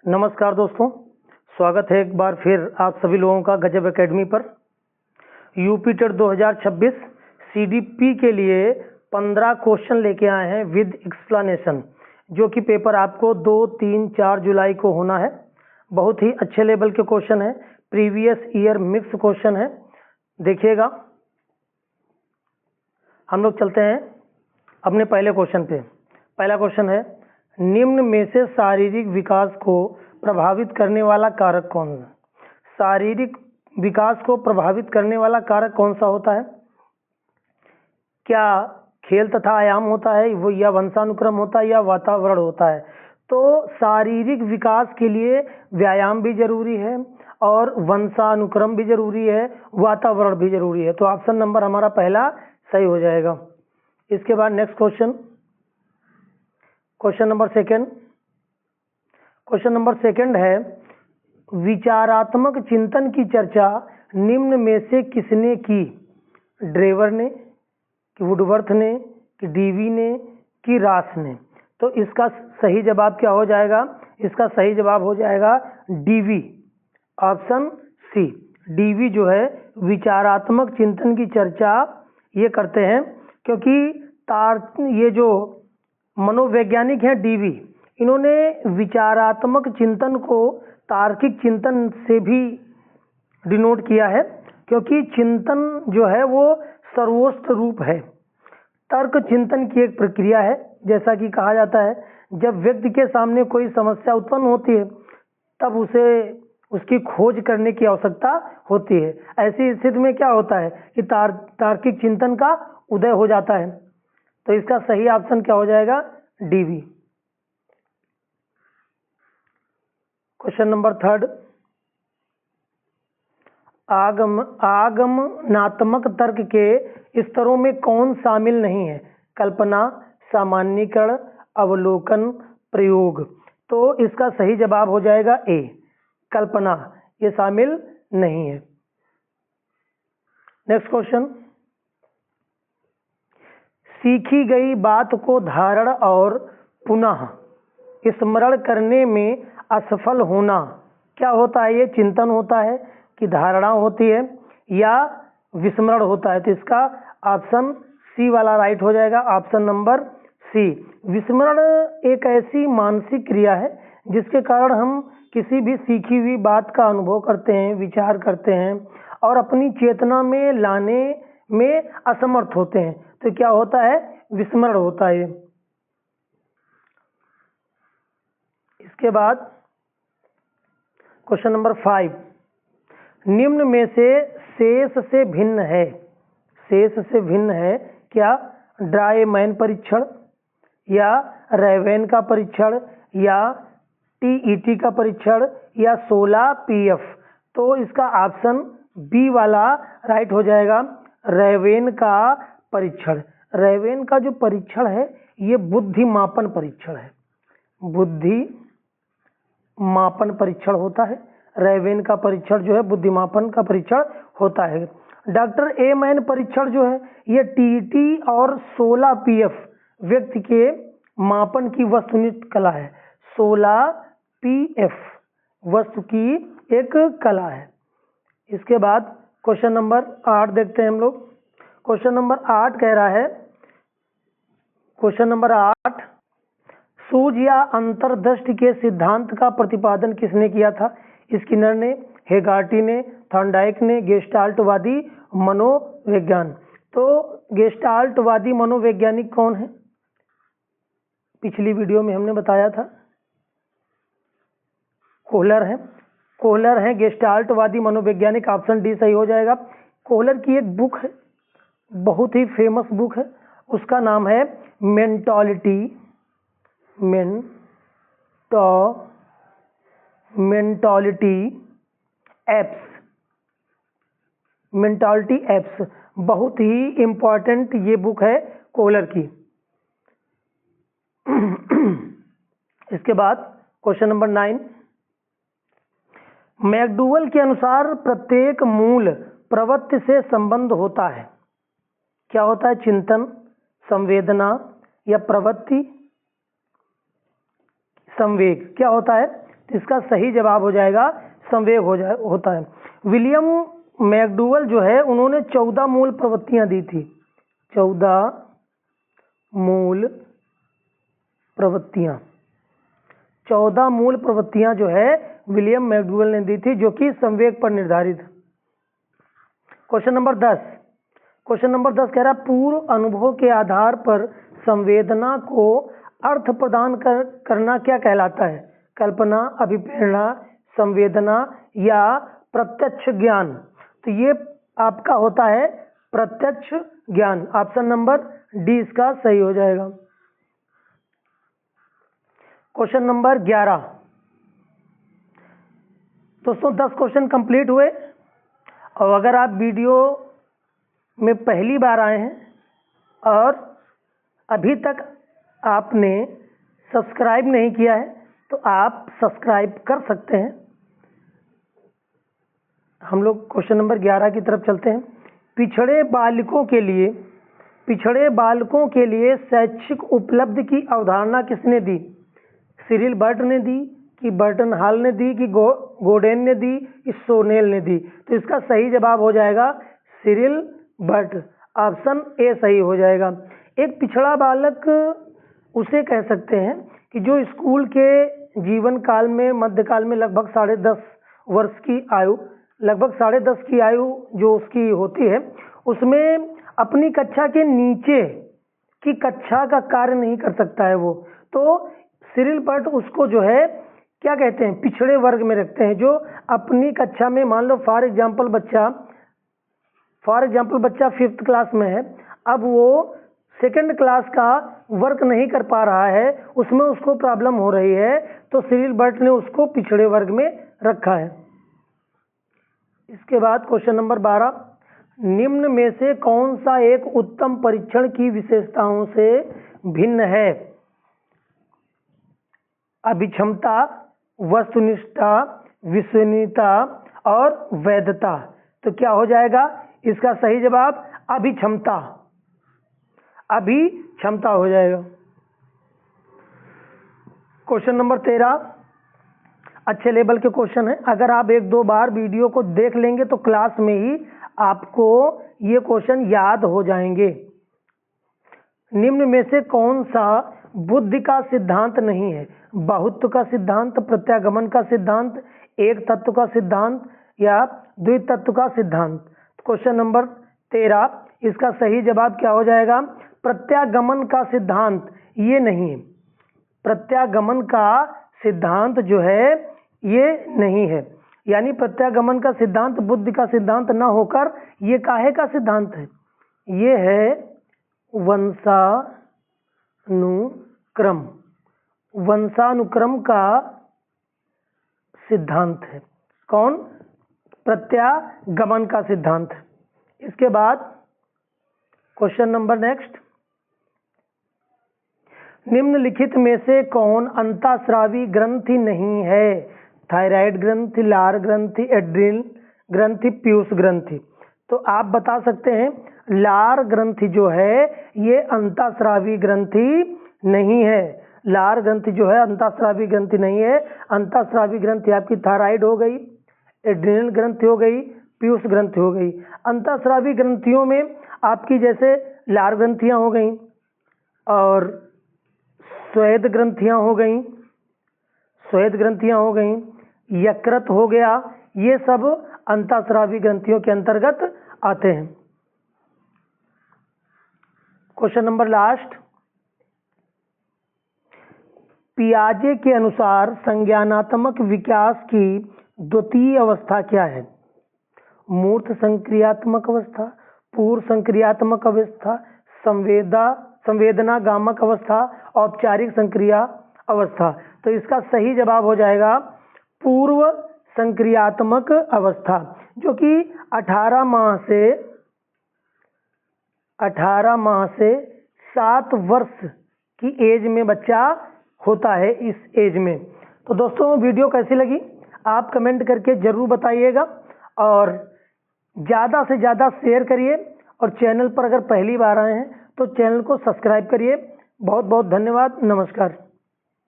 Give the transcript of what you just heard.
नमस्कार दोस्तों, स्वागत है एक बार फिर आप सभी लोगों का गजब एकेडमी पर। यूपी टेट 2026 सीडीपी के लिए 15 क्वेश्चन लेके आए हैं विद एक्सप्लेनेशन, जो कि पेपर आपको 2, 3, 4 जुलाई को होना है। बहुत ही अच्छे लेवल के क्वेश्चन है, प्रीवियस ईयर मिक्स क्वेश्चन है। देखिएगा, हम लोग चलते हैं अपने पहले क्वेश्चन पे। पहला क्वेश्चन है, निम्न में से शारीरिक विकास को प्रभावित करने वाला कारक कौन है? शारीरिक विकास को प्रभावित करने वाला कारक कौन सा होता है? क्या खेल तथा आयाम होता है, वो या वंशानुक्रम होता है या वातावरण होता है? तो शारीरिक विकास के लिए व्यायाम भी जरूरी है और वंशानुक्रम भी जरूरी है, वातावरण भी जरूरी है। तो ऑप्शन नंबर हमारा पहला सही हो जाएगा। इसके बाद next question number second. Question number second है, विचारात्मक चिंतन की चर्चा निम्न में से किसने की? ड्रेवर ने, कि वुडवर्थ ने, कि डीवी ने, कि रास ने? तो इसका सही जवाब क्या हो जाएगा? इसका सही जवाब हो जाएगा डीवी, ऑप्शन सी। डीवी जो है विचारात्मक चिंतन की चर्चा ये करते हैं, क्योंकि ये जो मनोवैज्ञानिक हैं डीवी, इन्होंने विचारात्मक चिंतन को तार्किक चिंतन से भी डिनोट किया है, क्योंकि चिंतन जो है वो सर्वोच्च रूप है। तर्क चिंतन की एक प्रक्रिया है, जैसा कि कहा जाता है जब व्यक्ति के सामने कोई समस्या उत्पन्न होती है तब उसे उसकी खोज करने की आवश्यकता होती है। ऐसी स्थिति में क्या होता है कि तार्किक चिंतन का उदय हो जाता है। तो इसका सही ऑप्शन क्या हो जाएगा? डीवी। क्वेश्चन नंबर थर्ड, आगमनात्मक तर्क के स्तरों में कौन शामिल नहीं है? कल्पना, सामान्यीकरण, अवलोकन, प्रयोग। तो इसका सही जवाब हो जाएगा ए, कल्पना, ये शामिल नहीं है। नेक्स्ट क्वेश्चन, सीखी गई बात को धारण और पुनः स्मरण करने में असफल होना क्या होता है? ये चिंतन होता है कि धारणा होती है या विस्मरण होता है? तो इसका ऑप्शन सी वाला राइट हो जाएगा, ऑप्शन नंबर सी। विस्मरण एक ऐसी मानसिक क्रिया है जिसके कारण हम किसी भी सीखी हुई बात का अनुभव करते हैं, विचार करते हैं और अपनी चेतना में लाने में असमर्थ होते हैं। तो क्या होता है? विस्मरण होता है। इसके बाद क्वेश्चन नंबर 5, निम्न में से शेष से भिन्न है, शेष से भिन्न है क्या? ड्रायमैन परीक्षण या रैवेन का परीक्षण या टीईटी का परीक्षण या 16 पीएफ? तो इसका ऑप्शन बी वाला राइट हो जाएगा, रैवेन का परीक्षण। रैवेन का जो परीक्षण है ये बुद्धि मापन परीक्षण है, बुद्धि मापन परीक्षण होता है। रैवेन का परीक्षण जो है बुद्धिमापन का परीक्षण होता है। डॉक्टर ए मैन परीक्षण जो है ये टीटी और 16 पीएफ व्यक्ति के मापन की वस्तुनिष्ठ कला है। 16 पीएफ वस्तु की एक कला है। इसके बाद क्वेश्चन नंबर 8 देखते हैं हम लोग। क्वेश्चन नंबर 8 कह रहा है, क्वेश्चन नंबर 8, सूझ या अंतर्दृष्टि के सिद्धांत का प्रतिपादन किसने किया था? स्किनर ने, हेगार्टी ने, थॉर्नडाइक ने, गेस्टाल्टवादी मनोविज्ञान। तो गेस्टाल्टवादी मनोवैज्ञानिक कौन है? पिछली वीडियो में हमने बताया था, कोहलर है। कोहलर है गेस्टाल्टवादी मनोवैज्ञानिक, ऑप्शन डी सही हो जाएगा। कोहलर की एक बुक है, बहुत ही फेमस बुक है, उसका नाम है मेंटालिटी एप्स। बहुत ही इंपॉर्टेंट ये बुक है कोहलर की। इसके बाद क्वेश्चन नंबर 9, मैकडूगल के अनुसार प्रत्येक मूल प्रवृत्ति से संबंध होता है। क्या होता है? चिंतन, संवेदना या प्रवृत्ति? संवेग। क्या होता है? तो इसका सही जवाब हो जाएगा संवेग होता है। विलियम मैकडूगल जो है उन्होंने 14 मूल प्रवृत्तियां दी थी। 14 मूल प्रवृत्तियां 14 मूल प्रवृत्तियां जो है विलियम मैकडूगल ने दी थी, जो कि संवेग पर निर्धारित। क्वेश्चन नंबर 10 कह रहा है पूर्व अनुभव के आधार पर संवेदना को अर्थ प्रदान करना क्या कहलाता है? कल्पना, अभिप्रेरणा, संवेदना या प्रत्यक्ष ज्ञान? तो ये आपका होता है प्रत्यक्ष ज्ञान। ऑप्शन नंबर डी इसका सही हो जाएगा। क्वेश्चन नंबर 11 दोस्तों 10 क्वेश्चन कंप्लीट हुए। और अगर आप वीडियो में पहली बार आए हैं और अभी तक आपने सब्सक्राइब नहीं किया है तो आप सब्सक्राइब कर सकते हैं। हम लोग क्वेश्चन नंबर 11 की तरफ चलते हैं। पिछड़े बालकों के लिए शैक्षिक उपलब्धि की अवधारणा किसने दी? सिरिल बर्ट ने दी कि बर्टन हॉल ने दी कि गोडेन ने दी कि सोनेल ने दी? तो इसका सही जवाब हो जाएगा सिरिल बर्ट। ऑप्शन ए सही हो जाएगा। एक पिछड़ा बालक उसे कह सकते हैं कि जो स्कूल के जीवन काल में मध्यकाल में लगभग 10.5 वर्ष की आयु, लगभग 10.5 की आयु जो उसकी होती है, उसमें अपनी कक्षा के नीचे की कक्षा का कार्य नहीं कर सकता है वो। तो सिरिल बर्ट उसको जो है क्या कहते हैं, पिछड़े वर्ग में रखते हैं। जो अपनी कक्षा में मान लो फॉर एग्जाम्पल बच्चा 5th क्लास में है, अब वो 2nd क्लास का वर्क नहीं कर पा रहा है, उसमें उसको प्रॉब्लम हो रही है, तो सिरिल बर्ट ने उसको पिछड़े वर्ग में रखा है। इसके बाद क्वेश्चन नंबर 12, निम्न में से कौन सा एक उत्तम परीक्षण की विशेषताओं से भिन्न है? अभिक्षमता, वस्तुनिष्ठता, विश्वसनीयता और वैधता? तो क्या हो जाएगा इसका सही जवाब? अभिक्षमता हो जाएगा। क्वेश्चन नंबर 13 अच्छे लेवल के क्वेश्चन है। अगर आप 1-2 बार वीडियो को देख लेंगे तो क्लास में ही आपको ये क्वेश्चन याद हो जाएंगे। निम्न में से कौन सा बुद्धि का सिद्धांत नहीं है? बहुत्व का सिद्धांत, प्रत्यागमन का सिद्धांत, एक तत्व का सिद्धांत या द्वितत्व का सिद्धांत? क्वेश्चन नंबर 13 इसका सही जवाब क्या हो जाएगा? प्रत्यागमन का सिद्धांत ये नहीं है। प्रत्यागमन का सिद्धांत जो है ये नहीं है, यानी प्रत्यागमन का सिद्धांत बुद्धि का सिद्धांत ना होकर ये काहे का सिद्धांत है? ये है वंशानुक्रम का सिद्धांत है। कौन? प्रत्यागमन का सिद्धांत। इसके बाद क्वेश्चन नंबर नेक्स्ट, निम्नलिखित में से कौन अंतःस्रावी ग्रंथि नहीं है? थायराइड ग्रंथि, लार ग्रंथि, एड्रिनल ग्रंथि, पीयूष ग्रंथि? तो आप बता सकते हैं लार ग्रंथि जो है ये अंतःस्रावी ग्रंथि नहीं है। लार ग्रंथि जो है अंतःस्रावी ग्रंथि नहीं है। अंतःस्रावी ग्रंथि आपकी थायराइड हो गई, एड्रिनल ग्रंथि हो गई, पीयूष ग्रंथि हो गई। अंतःस्रावी ग्रंथियों में आपकी जैसे लार ग्रंथियां हो गई और स्वेद ग्रंथियां हो गई, यकृत हो गया, ये सब अंतःस्रावी ग्रंथियों के अंतर्गत आते हैं। क्वेश्चन नंबर लास्ट, पियाजे के अनुसार संज्ञानात्मक विकास की द्वितीय अवस्था क्या है? मूर्त संक्रियात्मक अवस्था, पूर्व संक्रियात्मक अवस्था, संवेदनागामक अवस्था, औपचारिक संक्रिया अवस्था? तो इसका सही जवाब हो जाएगा पूर्व संक्रियात्मक अवस्था, जो कि 18 माह से 7 वर्ष की एज में बच्चा होता है, इस एज में। तो दोस्तों वीडियो कैसी लगी आप कमेंट करके जरूर बताइएगा और ज़्यादा से ज़्यादा शेयर करिए और चैनल पर अगर पहली बार आए हैं तो चैनल को सब्सक्राइब करिए। बहुत बहुत धन्यवाद। नमस्कार।